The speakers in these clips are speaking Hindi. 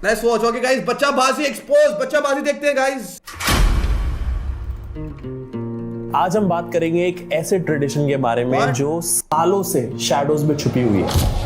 Nice watch. ओके गाइस, बच्चाबाजी एक्सपोज, बच्चाबाजी देखते हैं गाइस। आज हम बात करेंगे एक ऐसे ट्रेडिशन के बारे में जो सालों से शैडोज में छुपी हुई है।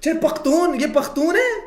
चल पख्तून, ये पख्तून है।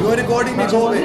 You are recording me, go away.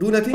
do nothing.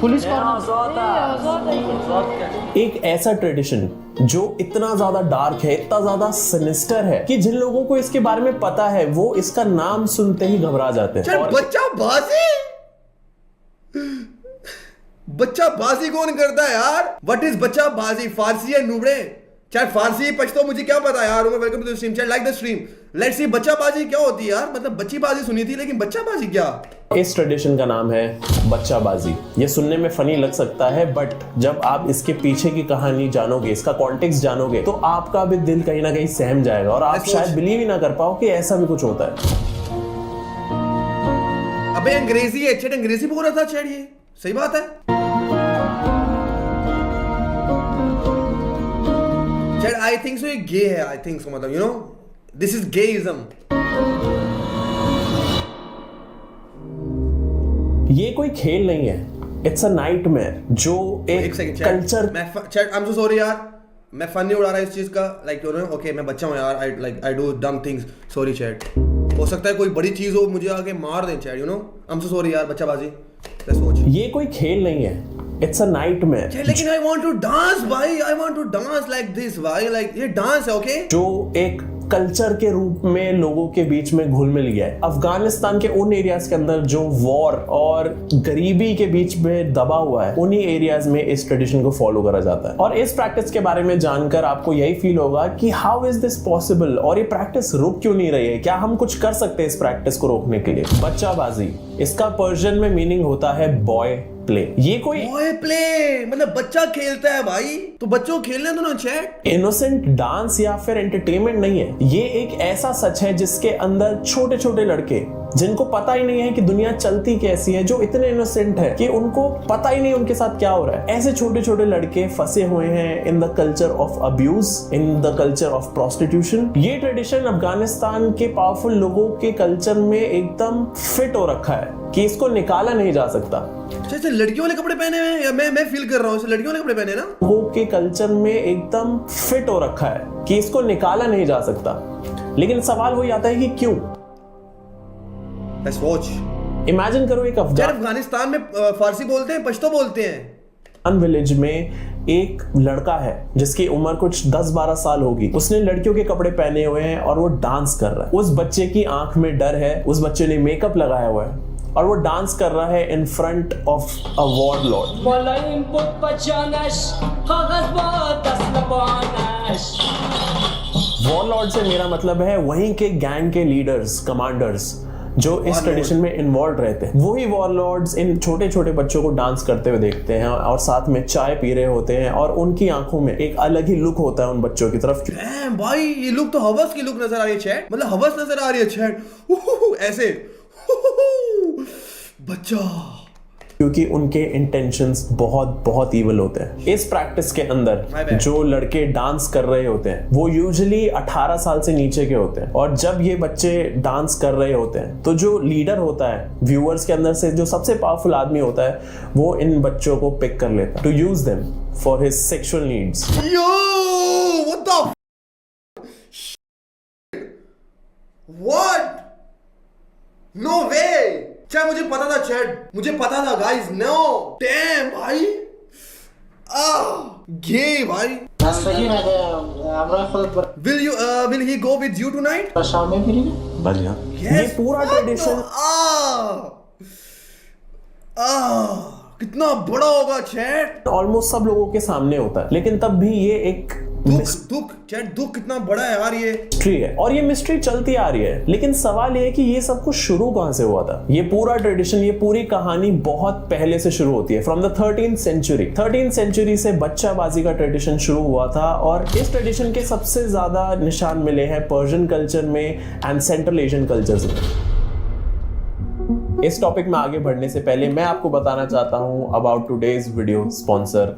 Police कौन एक ऐसा ट्रेडिशन जो इतना ज्यादा डार्क है, इतना ज्यादा सिनिस्टर है कि जिन लोगों को इसके बारे में पता है वो इसका नाम सुनते ही घबरा जाते हैं। चल बच्चाबाजी, बच्चाबाजी कौन करता है यार? What is बच्चाबाजी? फारसी है नूबड़े, चाहे फारसी पछतो मुझे क्या पता यार। वेलकम टू द स्ट्रीम, चाहे like the stream. Let's see बच्चाबाजी क्या होती है यार। मतलब बच्चीबाजी सुनी थी लेकिन बच्चाबाजी क्या? इस ट्रेडिशन का नाम है बच्चाबाजी। ये सुनने में फनी लग सकता है बट जब आप इसके पीछे की कहानी जानोगे, इसका कॉन्टेक्स्ट जानोगे तो आपका भी दिल कहीं ना कहीं सहम जाएगा और आप शायद बिलीव ही ना कर पाओ कि ऐसा भी कुछ होता है। अबे अंग्रेजी है चैट, अंग्रेजी बोल रहा था चैट, ये सही बात है चैट। आई थिंक सो ये गे है, आई थिंक सो, मतलब यू नो दिस इज गेइज्म। ये कोई खेल नहीं है, इट्स अ नाइटमेयर जो एक कल्चर। मैं chat, I am so sorry यार, मैं फन नहीं उड़ा रहा इस चीज का। लाइक यू नो ओके, मैं बच्चा हूं यार, आई डू डम थिंग्स, सॉरी चैट। हो सकता है कोई बड़ी चीज हो, मुझे आके मार दें chat, you know I am so sorry यार। बच्चाबाजी, लेट्स वॉच। ये कोई खेल नहीं है, इट्स अ नाइटमेयर। लेकिन आई वांट टू डांस भाई, I want to dance like this भाई, लाइक ये डांस है ओके, जो एक कल्चर के रूप में लोगों के बीच में घुल मिल गया है। अफगानिस्तान के उन एरियाज के अंदर जो वॉर और गरीबी के बीच में दबा हुआ है, उन्हीं एरियाज में इस ट्रेडिशन को फॉलो करा जाता है। और इस प्रैक्टिस के बारे में जानकर आपको यही फील होगा कि हाउ इज दिस पॉसिबल, और ये प्रैक्टिस रुक क्यों नहीं रही है? क्या हम कुछ कर सकते हैं इस प्रैक्टिस को रोकने के लिए? बच्चाबाजी, इसका पर्शियन में मीनिंग होता है बॉय प्ले। ये कोई बॉय प्ले मतलब बच्चा खेलता है भाई, तो बच्चों को खेलने दो ना चैट। इनोसेंट डांस या फिर एंटरटेनमेंट नहीं है, ये एक ऐसा सच है जिसके अंदर छोटे छोटे लड़के जिनको पता ही नहीं है कि दुनिया चलती कैसी है, जो इतने इनोसेंट है कि उनको पता ही नहीं उनके साथ क्या हो रहा है, ऐसे छोटे छोटे लड़के फंसे हुए हैं in the culture of abuse, in the culture of prostitution. ये ट्रेडिशन अफगानिस्तान के पावरफुल लोगों के कल्चर में एकदम फिट हो रखा है कि इसको निकाला नहीं जा सकता। अच्छा, लड़कियों वाले कपड़े पहने हुए हैं, मैं फील कर रहा हूँ लड़कियों वाले कपड़े पहने ना, लोगों के कल्चर में एकदम फिट हो रखा है कि इसको निकाला नहीं जा सकता। लेकिन सवाल वही आता है कि क्यों? Let's watch. इमेजिन करो एक अफगानिस्तान में फारसी बोलते हैं, पश्तो बोलते हैं। विलेज में एक लड़का है जिसकी उम्र कुछ 10-12 साल होगी। उसने लड़कियों के कपड़े पहने हुए हैं और वो डांस कर रहा है। उस बच्चे की आंख में डर है, उस बच्चे ने मेकअप लगाया हुआ है और वो डांस कर रहा है in front of a warlord. Warlord से मेरा मतलब है वहीं के गैंग के लीडर्स, कमांडर्स जो इस ट्रेडिशन में इन्वॉल्व रहते हैं। वही वॉरलॉर्ड्स इन छोटे छोटे बच्चों को डांस करते हुए देखते हैं और साथ में चाय पी रहे होते हैं और उनकी आंखों में एक अलग ही लुक होता है उन बच्चों की तरफ। भाई ये लुक तो हवस की लुक नजर आ रही है चैट, मतलब हवस नजर आ रही है चैट, ऐसे बच्चा, क्योंकि उनके इंटेंशंस बहुत बहुत ईवल होते हैं। इस प्रैक्टिस के अंदर जो लड़के डांस कर रहे होते हैं वो यूजुअली 18 साल से नीचे के होते हैं और जब ये बच्चे डांस कर रहे होते हैं तो जो लीडर होता है व्यूअर्स के अंदर से, जो सबसे पावरफुल आदमी होता है, वो इन बच्चों को पिक कर लेता है to use them for his sexual needs. Yo what the what, no way. चाहे मुझे पता था चैट, मुझे पता था गाइस, नो डैम भाई, गे भाई। Will he go with you tonight? बढ़िया। ये पूरा ट्रेडिशन कितना बड़ा होगा चैट। ऑलमोस्ट सब लोगों के सामने होता है, लेकिन तब भी ये एक दुख कितना बड़ा है यार ये मिस्ट्री है, और ये मिस्ट्री चलती आ रही है। लेकिन सवाल ये है कि ये सब कुछ शुरू कहां से हुआ था। ये पूरा ट्रेडिशन, ये पूरी कहानी बहुत पहले से शुरू होती है, from the 13th century. 13th century से बच्चाबाजी का ट्रेडिशन शुरू हुआ था, और इस ट्रेडिशन के सबसे ज्यादा निशान मिले हैं पर्शियन कल्चर में एंड सेंट्रल एशियन कल्चर्स में। इस टॉपिक में आगे बढ़ने से पहले मैं आपको बताना चाहता हूं about today's video sponsor.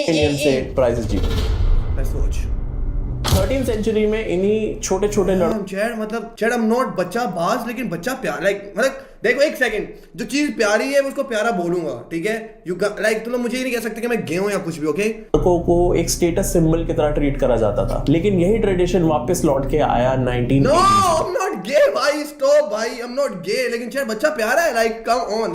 Indian से प्राइसेस जी। 13th सेंचुरी में इन्हीं छोटे छोटे लड़के, मतलब आई एम नॉट बच्चा बाज, लेकिन बच्चा प्यार लाइक मतलब देखो एक सेकंड, जो चीज प्यारी है मैं उसको प्यारा बोलूंगा, ठीक है। यू लाइक तुम लोग मुझे ये नहीं कह सकते कि मैं गे हूं या कुछ भी, ओके। लड़कों को एक स्टेटस सिंबल की तरह ट्रीट करा जाता था, लेकिन यही ट्रेडिशन वापस लौट के आया 1980s। No I am not gay भाई, स्टॉप भाई, आई एम नॉट गे, लेकिन शायद बच्चा प्यारा है, like come on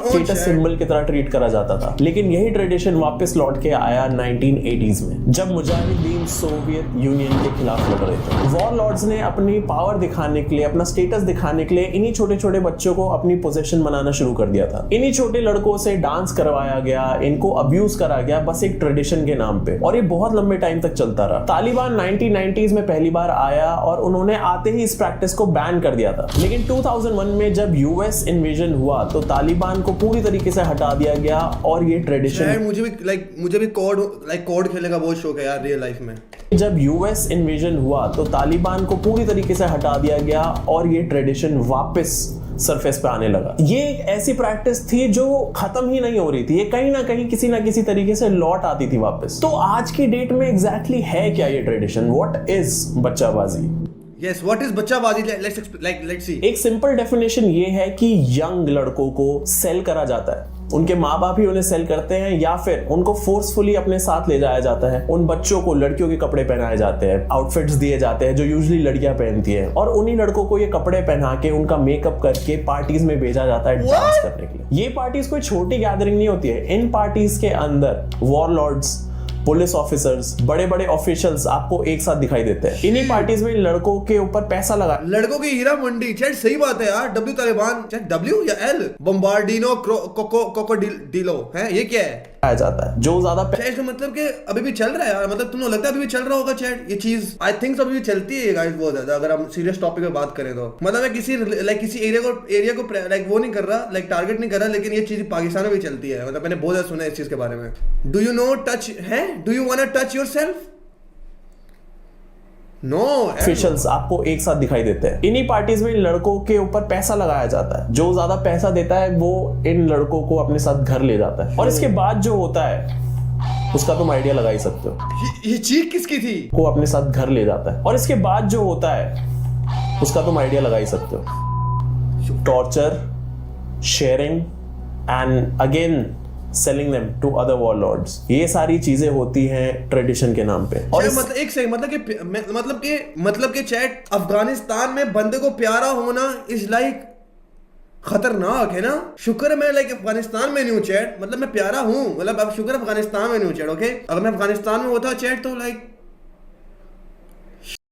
status symbol की तरह ट्रीट करा जाता था, लेकिन यही ट्रेडिशन वापस लौट के आया 1980s में, जब मुजाहिदीन सोवियत यूनियन के खिलाफ लड़ रहे थे। वॉर लॉर्ड्स ने अपनी पावर दिखाने के लिए, अपना स्टेटस दिखाने के लिए इन्हीं छोटे छोटे बच्चों को अपनी पोजीशन बनाना शुरू कर दिया था। इन्हीं छोटे लड़कों से डांस करवाया गया, इनको अब्यूज करा गया, बस एक ट्रेडिशन के नाम पे, और ये बहुत लंबे टाइम तक चलता रहा। तालिबान 1990s में पहली बार आया और उन्होंने आते ही इस प्रैक्टिस को बैन कर दिया था, लेकिन 2001 में जब यूएस इन्वेजन हुआ तो तालिबान को पूरी तरीके से हटा दिया गया, और ये ट्रेडिशन मुझे भी कोड खेलने का बहुत शौक है यार रियल लाइफ में। जब यूएस इन्वेजन हुआ तो तालिबान को पूरी तरीके से हटा दिया गया, और ये ट्रेडिशन वापस सरफेस पे आने लगा। ये एक ऐसी प्रैक्टिस थी जो खत्म ही नहीं हो रही थी, ये कहीं ना कहीं किसी ना किसी तरीके से लौट आती थी वापस। तो आज की डेट में एग्जैक्टली है क्या ये ट्रेडिशन? व्हाट इज बच्चाबाजी? Yes, what is बच्चाबाजी? Let's see. एक सिंपल डेफिनेशन ये है कि यंग लड़कों को सेल करा जाता है, उनके माँ बाप ही उन्हें सेल करते हैं, या फिर उनको फोर्सफुली अपने साथ ले जाया जाता है। उन बच्चों को लड़कियों के कपड़े पहनाए जाते हैं, आउटफिट्स दिए जाते हैं जो यूजुअली लड़कियां पहनती हैं, और उन्हीं लड़कों को ये कपड़े पहना के उनका मेकअप करके पार्टीज में भेजा जाता है डांस करने के लिए। ये पार्टीज कोई छोटी गैदरिंग नहीं होती है। इन पार्टीज के अंदर वॉरलॉर्ड्स, पुलिस ऑफिसर्स, बड़े बड़े ऑफिशियल्स आपको एक साथ दिखाई देते हैं। इन्हीं पार्टीज में लड़कों के ऊपर पैसा लगा, लड़कों की हीरा मंडी। चैट सही बात है यार। डब्ल्यू तालिबान, चैट डब्ल्यू या एल बम्बार्डिनो कोकोडिलो है, ये क्या है? आया जाता है जो ज्यादा चैट का मतलब कि अभी भी चल रहा है यार, मतलब तुम लोग लगता है अभी भी चल रहा होगा चैट ये चीज। आई थिंक अभी भी चलती है गाइस बहुत ज्यादा, अगर हम सीरियस टॉपिक पे बात करें तो। मतलब मैं किसी एरिया को लाइक वो नहीं कर रहा, लाइक टारगेट नहीं कर रहा, लेकिन ये चीज पाकिस्तान में भी चलती है। मतलब मैंने बहुत ज्यादा सुना है इस चीज के बारे में। डू यू नो टच है? Do you want to touch yourself? No officials आपको एक साथ दिखाई देते हैं। इन्हीं पार्टीज में लड़कों के ऊपर पैसा लगाया जाता है, जो ज्यादा पैसा देता है वो इन लड़कों को अपने साथ घर ले जाता है, और इसके बाद जो होता है उसका तुम आइडिया लगा ही सकते हो। ये चीख किसकी थी? को अपने साथ घर ले जाता है, और इसके बाद जो होता है उसका तुम आइडिया लगा ही सकते हो। Torture, sharing and again selling them to other warlords, ये सारी चीजें होती हैं ट्रेडिशन के नाम पे। और मतलब एक सही मतलब कि चैट अफगानिस्तान में बंदे को प्यारा होना इज लाइक खतरनाक है ना। शुक्र है मैं लाइक अफगानिस्तान में नहीं हूँ चैट, मतलब मैं प्यारा हूँ, मतलब अब शुक्र अफगानिस्तान में नहीं हूँ चैट, ओके। अगर मैं अफगानिस्तान में होता चैट तो लाइक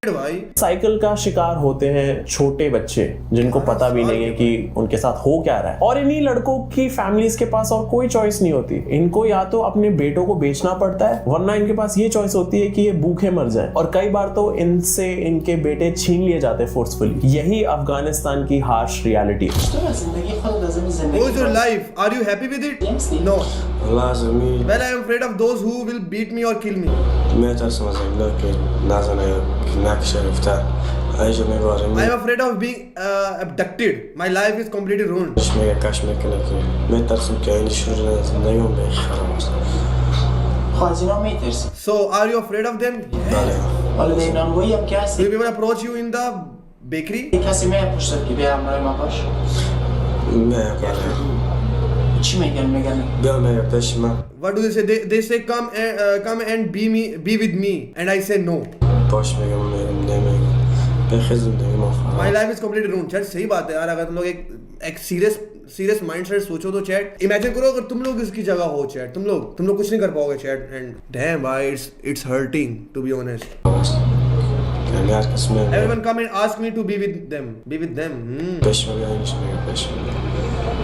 भाई। साइकिल का शिकार होते हैं छोटे बच्चे जिनको पता भी नहीं है कि उनके साथ हो क्या रहा है, और इन्हीं लड़कों की फैमिलीज के पास और कोई चॉइस नहीं होती। इनको या तो अपने बेटों को बेचना पड़ता है, वरना इनके पास ये चॉइस होती है कि ये भूखे मर जाएं, और कई बार तो इनसे इनके बेटे छीन लिए जाते हैं फोर्सफुली। यही अफगानिस्तान की हार्श रियलिटी है। How is your life? Are you happy with it? No. Well, I am afraid of those who will beat me or kill me. I am afraid of being abducted. My life is completely ruined. So, are you afraid of them? Do people approach you in the bakery? What do they say? They say come and be with me, and I say no. My life is completely ruined. Chat सही बात है यार। अगर तुम लोग एक सीरियस माइंडसेट सोचो तो चैट इमेजिन करो अगर तुम लोग इसकी जगह हो चैट, तुम लोग कुछ नहीं कर पाओगे चैट। एंड डैम भाई, it's hurting to be honest. Yani herkes memnun. Everyone come and ask me to be with them. Be with them. Peşime gelmişim, peşime.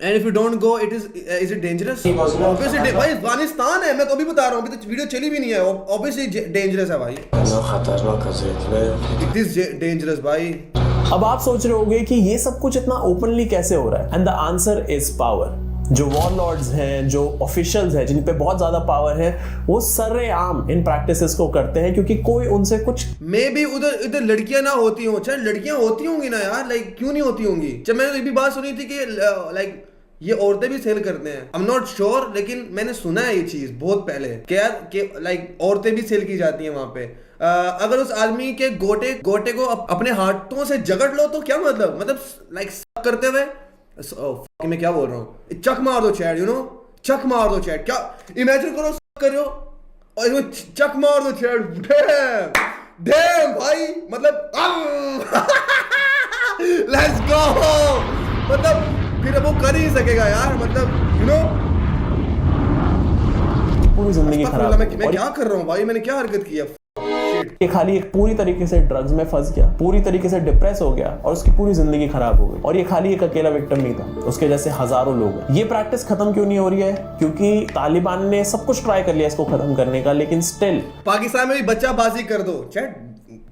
And if you don't go, is it dangerous? Obviously, भाई अफगानिस्तान है, मैं तो अभी बता रहा हूँ, अभी तो वीडियो चली भी नहीं है. Obviously dangerous है भाई. Ne खतरनाक है It is dangerous भाई. अब आप सोच रहे होंगे कि ये सब कुछ इतना ओपनली कैसे हो रहा है, and the answer is power. जो वॉरलॉर्ड्स हैं, जो ऑफिशियल्स हैं, जिन पे बहुत ज्यादा पावर है, वो सरेआम इन प्रैक्टिसेस को करते हैं क्योंकि कोई उनसे कुछ मे भी उधर लड़कियां ना होती हों. चल लड़कियां होती होंगी ना यार, लाइक क्यों नहीं होती होंगी. जब मैंने ये भी बात सुनी थी कि लाइक ये औरतें भी सेल करते हैं. आई एम नॉट श्योर, लेकिन मैंने सुना है ये चीज बहुत पहले कि यार कि लाइक औरतें भी सेल की जाती हैं वहां पे. अगर उस आदमी के गोटे को अपने हाथों से जकड़ लो तो क्या मतलब लाइक करते हुए मैं क्या बोल रहा हूँ, चक मार दो चैट, यू नो, चक मार दो चैट. क्या इमेजिन करो करो और इसमें चक मार दो चैट. डैम भाई, मतलब लेट्स गो. मतलब फिर वो कर ही सकेगा यार, मतलब यू नो. पूरी जिंदगी खराब. मैं क्या कर रहा हूँ भाई, मैंने क्या हरकत की है. ये खाली एक पूरी तरीके से ड्रग्स में फंस गया, पूरी तरीके से डिप्रेस हो गया और उसकी पूरी जिंदगी खराब हो गई. और ये खाली एक अकेला विक्टिम नहीं था, उसके जैसे हजारों लोग हैं. ये प्रैक्टिस खत्म क्यों नहीं हो रही है? क्योंकि तालिबान ने सब कुछ ट्राई कर लिया इसको खत्म करने का, लेकिन स्टिल पाकिस्तान में भी बच्चाबाजी कर दो. चैट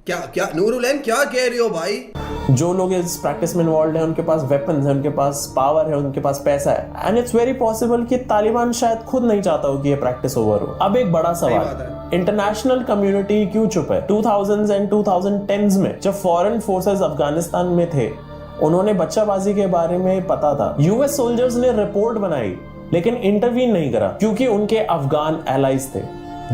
क्या नूरुलैन क्या कह रही हो भाई. जो लोग इस प्रैक्टिस में इन्वॉल्व हैं, उनके पास वेपन्स हैं, उनके पास पावर है, उनके पास पैसा है. एंड इट्स वेरी पॉसिबल कि तालिबान शायद खुद नहीं चाहता हो कि ये प्रैक्टिस ओवर हो. अब एक बड़ा सवाल, इंटरनेशनल कम्युनिटी क्यों चुप है? 2000s एंड 2010s में जब फॉरेन फोर्सेस अफगानिस्तान में थे, उन्होंने बच्चाबाजी के बारे में पता था. यूएस सोल्जर्स ने रिपोर्ट बनाई लेकिन इंटरवीन नहीं करा क्योंकि उनके अफगान एलाइज थे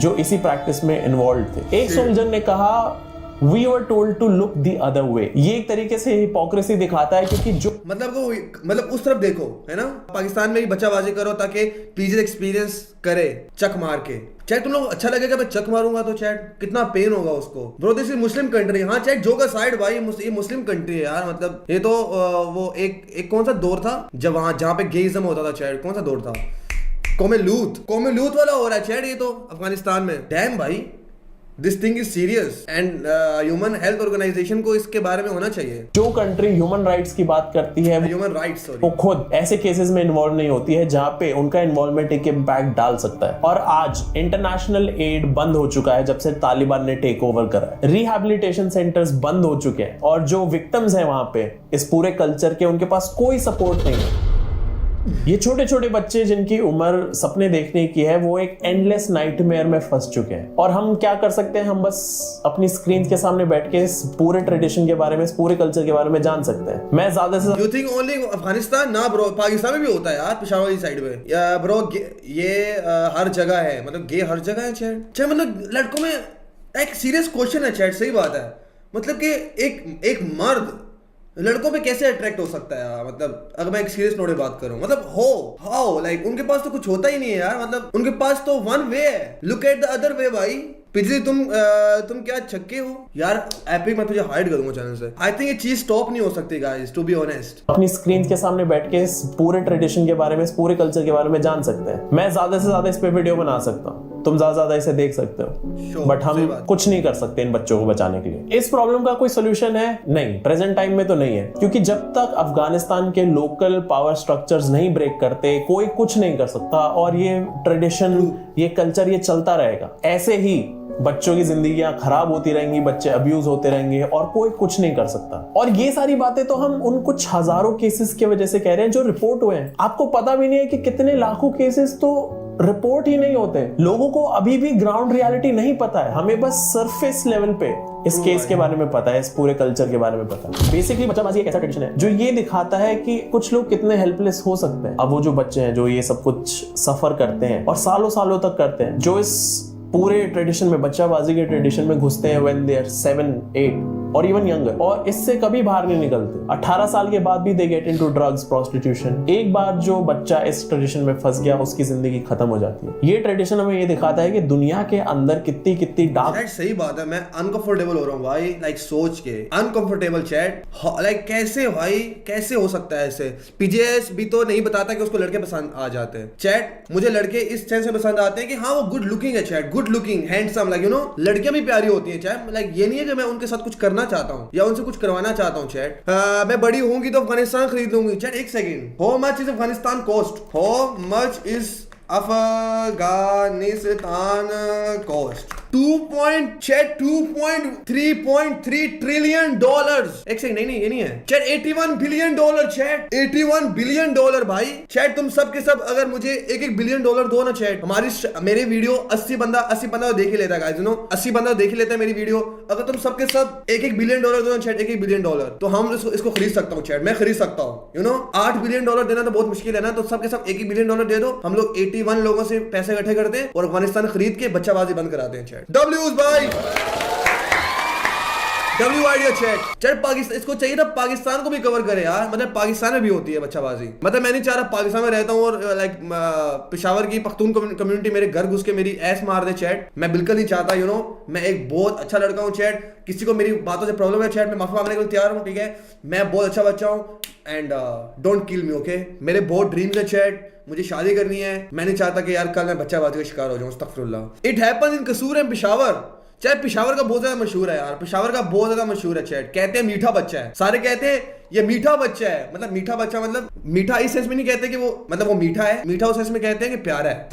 जो इसी प्रैक्टिस में इन्वॉल्व थे. एक सोल्जर ने कहा We were told to look the other way. ये एक तरीके से हिपोक्रेसी दिखाता है क्योंकि जो मतलब उस तरफ देखो, है ना. पाकिस्तान में भी बच्चाबाजी करो ताकि प्लीज एक्सपीरियंस करे चक मार के. चैट तुम लोग अच्छा लगेगा मैं चक मारूंगा तो चैट कितना पेन होगा उसको. Bro this is Muslim country. हाँ चैट जो का साइड भाई, ये मुस्लिम कंट्री है यार. मतलब ये तो वो एक कौन सा दौर था जब जहाँ पे गेइज्म होता था. चैट कौन सा दौर था? कौमे लूत वाला हो रहा है चैट ये तो अफगानिस्तान में. डैम भाई, this thing is serious and human health organization को इसके बारे में होना चाहिए. जो कंट्री ह्यूमन राइट्स की बात करती है, ह्यूमन राइट्स, वो खुद ऐसे केसेस में इन्वॉल्व नहीं होती है जहां पे उनका इन्वॉल्वमेंट एक इम्पैक्ट डाल सकता है. और आज इंटरनेशनल एड बंद हो चुका है जब से तालिबान ने टेक ओवर करा है. रिहैबिलिटेशन सेंटर्स बंद हो चुके हैं और जो विक्टिम्स हैं वहां पे इस पूरे कल्चर के, उनके पास कोई सपोर्ट नहीं है. ये छोटे छोटे बच्चे जिनकी उम्र सपने देखने की है, वो एक एंडलेस नाइटमेयर में फंस चुके हैं. और हम क्या कर सकते हैं? हम बस अपनी स्क्रीन के सामने बैठ के इस पूरे ट्रेडिशन के बारे में, इस पूरे कल्चर के बारे में जान सकते हैं. मैं ज्यादा से यू थिंक ओनली अफगानिस्तान? ना ब्रो, पाकिस्तान में भी होता है यार, पेशावर की साइड में. या ब्रो ये हर जगह है, मतलब गे हर जगह है चैट. चाहे मतलब लड़कों में एक सीरियस क्वेश्चन है चैट, सही बात है. मतलब कि एक मर्द लड़कों पे कैसे अट्रैक्ट हो सकता है यार. मतलब अगर मैं एक सीरियस नोट पे बात करूं, मतलब हाउ लाइक उनके पास तो कुछ होता ही नहीं है यार. मतलब उनके पास तो वन वे है. Look at the other way भाई. पिछले तुम क्या छक्के हो यार. एपिक मैं तुझे हाइड करूंगा चैनल से. आई थिंक ये चीज स्टॉप नहीं हो सकती गाइस, टू बी ऑनेस्ट. अपनी स्क्रीन के सामने बैठ के इस पूरे ट्रेडिशन के बारे में, इस पूरे कल्चर के बारे में जान सकते हैं. मैं ज्यादा से ज्यादा इस पे वीडियो बना सकता हूँ, तुम ज्यादा इसे देख सकते हो, बट हम कुछ नहीं कर सकते इन बच्चों को बचाने के लिए. इस प्रॉब्लम का कोई सोल्यूशन है? नहीं, प्रेजेंट टाइम में तो नहीं है. क्योंकि जब तक अफगानिस्तान के लोकल पावर स्ट्रक्चर्स नहीं ब्रेक करते, कोई कुछ नहीं कर सकता. और ये ट्रेडिशन, ये कल्चर, ये चलता रहेगा. ऐसे ही बच्चों की जिंदगियां खराब होती रहेंगी, बच्चे अब्यूज होते रहेंगे और कोई कुछ नहीं कर सकता. और ये सारी बातें तो हम उन कुछ हजारों केसेस की वजह से कह रहे हैं जो रिपोर्ट हुए हैं. आपको पता भी नहीं है कि कितने लाखों केसेस तो रिपोर्ट ही नहीं होते. लोगों को अभी भी ग्राउंड रियलिटी नहीं पता है. हमें बस सरफेस लेवल पे इस केस के बारे में पता है, इस पूरे कल्चर के बारे में पता है. बेसिकली बच्चाबाजी एक ऐसा ट्रेडिशन है जो ये दिखाता है कि कुछ लोग कितने हेल्पलेस हो सकते हैं. अब वो जो बच्चे हैं जो ये सब कुछ सफर करते हैं और सालों सालों तक करते हैं, जो इस पूरे ट्रेडिशन में, बच्चाबाजी के ट्रेडिशन में घुसते हैं व्हेन दे आर 7, 8 और इवन यंगर, और इससे कभी बाहर नहीं निकलते। 18 साल के बाद भी they get into drugs, prostitution. एक बार जो बच्चा इस ट्रेडिशन में फंस गया उसकी जिंदगी खत्म हो जाती है। ये ट्रेडिशन हमें ये दिखाता है कि दुनिया के अंदर कितनी डार्क। सही बात है, मैं अनकंफर्टेबल हो रहा हूँ भाई, लाइक सोच के अनकंफर्टेबल चैट। लाइक कैसे भाई, कैसे हो सकता है ऐसे? पीजेएस भी तो नहीं बताता कि उसको लड़के पसंद आ जाते हैं। चैट मुझे लड़के इस सेंस में पसंद आते हैं कि हाँ वो गुड लुकिंग है chat, good looking, handsome, like you know, लड़कियां भी प्यारी होती हैं चैट। लाइक ये नहीं है कि मैं उनके साथ कुछ करना चाहता हूँ या उनसे कुछ करवाना चाहता हूँ चैट। मैं बड़ी होंगी तो अफगानिस्तान खरीद लूंगी चैट। एक second, how much is Afghanistan cost? How much is Afghanistan cost? 2.3 trillion dollars. एक सेकंड, नहीं ये नहीं है chat, 81 billion dollar chat, 81 billion dollar भाई। चैट तुम सब के सब अगर मुझे एक बिलियन डॉलर दो ना चैट, मेरे वीडियो 80 बंदा देख ही लेता है गाइस, यू नो, 80 बंदा देख ही लेता है मेरी वीडियो। अगर तुम सब के सब एक बिलियन डॉलर दो ना चैट, 1 बिलियन डॉलर, तो हम इसको खरीद सकता हूँ चैट, मैं खरीद सकता हूँ, यू नो। 8 बिलियन डॉलर देना तो बहुत मुश्किल है ना, तो सब के सब 1 बिलियन डॉलर दे दो, हम लोग 81 लोगों से पैसे इकट्ठे करते हैं और अफगानिस्तान खरीद के बच्चाबाजी बंद कराते हैं चैट। डब्ल्यूज भाई, डब्ल्यू आइडिया चैट पाकिस्तान, इसको चाहिए था पाकिस्तान को भी कवर करे यार, मतलब पाकिस्तान में भी होती है बच्चाबाजी। मतलब मैं नहीं चाह रहा पाकिस्तान में रहता हूँ और लाइक पेशावर की पख्तून कम्युनिटी मेरे घर घुस के मेरी ऐस मार दे चैट। मैं बिल्कुल नहीं चाहता, यू नो। मैं एक बहुत अच्छा लड़का हूँ चैट, किसी को मेरी बातों से प्रॉब्लम है चैट, मैं माफी मांगने के लिए तैयार हूँ, ठीक है। मैं बहुत अच्छा बच्चा हूँ and don't kill me, okay. मेरे बहुत ड्रीम्स है चैट, मुझे शादी करनी है, मैं नहीं चाहता कि यार कल मैं बच्चाबाजी का शिकार हो जाऊं, अस्तगफिरुल्लाह। इट हैपेंस इन कसूर एंड पेशावर। चैट पेशावर का बहुत ज्यादा मशहूर है यार, पेशावर का बहुत ज्यादा मशहूर है चैट। कहते हैं मीठा बच्चा है, सारे कहते हैं ये मीठा बच्चा है। मतलब मीठा बच्चा मतलब मीठा इस सेंस में नहीं कहते कि वो, मतलब वो मीठा है, मीठा उस सेंस में कहते हैं कि प्यारा है।